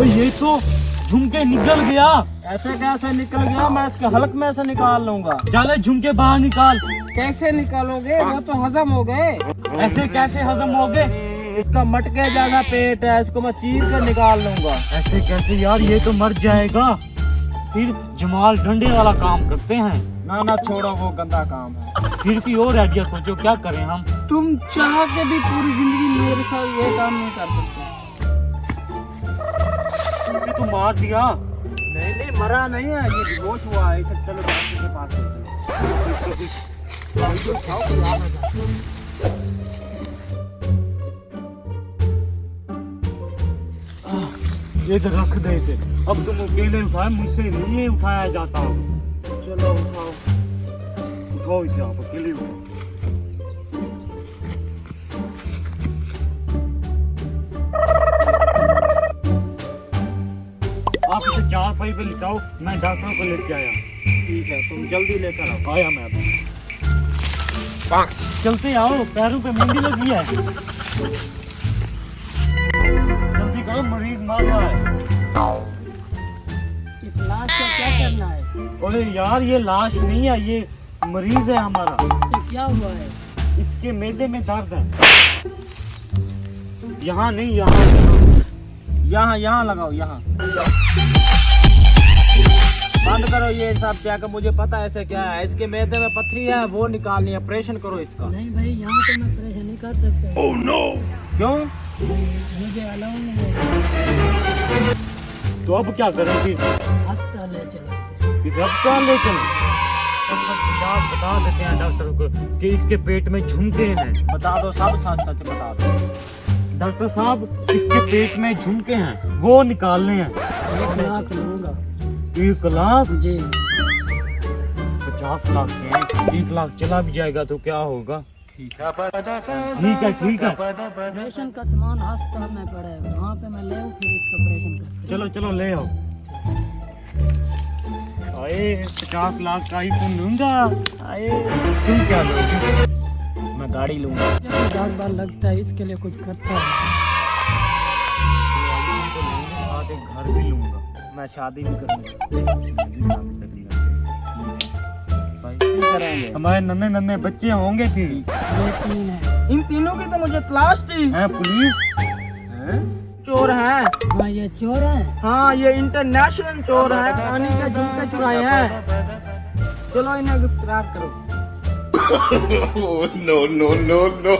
ये तो झुमके निकल गया। ऐसे कैसे निकल गया? मैं इसके हलक में से निकाल लूंगा। चले झुमके बाहर निकाल। कैसे निकालोगे? वो तो हजम हो गए। ऐसे कैसे हजम हो गए? इसका मटके ज्यादा पेट है, इसको मैं चीर कर निकाल लूंगा। ऐसे कैसे यार, ये तो मर जाएगा। फिर जमाल डंडे वाला काम करते हैं। ना ना छोड़ो, वो गंदा काम है। फिर कोई और आइडिया सोचो, क्या करें हम। तुम चाह के भी पूरी जिंदगी मेरे साथ ये काम नहीं कर सकते। इसे तो मार दिया। नहीं नहीं, मरा नहीं है, ये बेहोश हुआ है। इसे चलो डॉक्टर के पास लेते ये तो रख दे इसे। अब तुम अकेले उठाए, मुझसे नहीं उठाया जाता। चलो उठाओ। उठाओ इसे, आप अकेले उठाओ। आप इसे 4 पाई पे लिटाओ, मैं डॉक्टर को लेके आया। ठीक है, तुम जल्दी लेकर आओ। आया मैं अभी। चलते आओ, पैरों पे मेहंदी लगी है। जल्दी करो, मरीज मार रहा है। इस लाश का क्या करना है? अरे यार, ये लाश नहीं है, ये मरीज है हमारा। इसे क्या हुआ है? इसके मैदे में दर्द है। यहाँ नहीं, यहाँ यहाँ यहाँ लगाओ, यहाँ। बंद करो ये सब चेक। मुझे पता है ऐसे क्या है। इसके मैदे में पथरी है, वो निकालनी है। ऑपरेशन करो इसका। नहीं भाई, यहाँ तो मैं ऑपरेशन नहीं कर सकता। Oh no. क्यों? मुझे अलाउ नहीं है। तो अब क्या करेंगे? अस्पताल ले चलो इसे। इसे अस्पताल ले चलो। सब जांच बता देते हैं डॉक्टर को कि इसके पेट में झुमके हैं। बता दो, सब सच सच बता दो। डॉक्टर साहब, इसके पेट में झुमके हैं, वो निकालने हैं। 1 लाख लूंगा। 1 लाख? जी। 50 लाख के हैं। 1 लाख चला भी जाएगा तो क्या होगा? ठीक है ठीक है। ऑपरेशन का सामान अस्पताल में पड़ा है, वहाँ पे मैं ले आऊँ, फिर इसका ऑपरेशन कर। चलो चलो ले आओ। आए 50 लाख का ही तुम लूंगा। आए तुम क्या लोगे? मैं गाड़ी लूंगा। जब बार बार लगता है, इसके लिए कुछ करता है। तो लेने साथ एक घर भी लूंगा। मैं शादी भी करूंगा। भाई क्या करेंगे? हमारे नन्हे नन्हे बच्चे होंगे फिर। ये 3 है। इन तीनों की तो मुझे तलाश थी। हैं पुलिस? चोर हैं। हाँ, ये चोर है। हाँ, ये इंटरनेशनल चोर है। पानी के झुमके चुराए हैं। चलो इन्हें गिरफ्तार करो। no, no, no, no.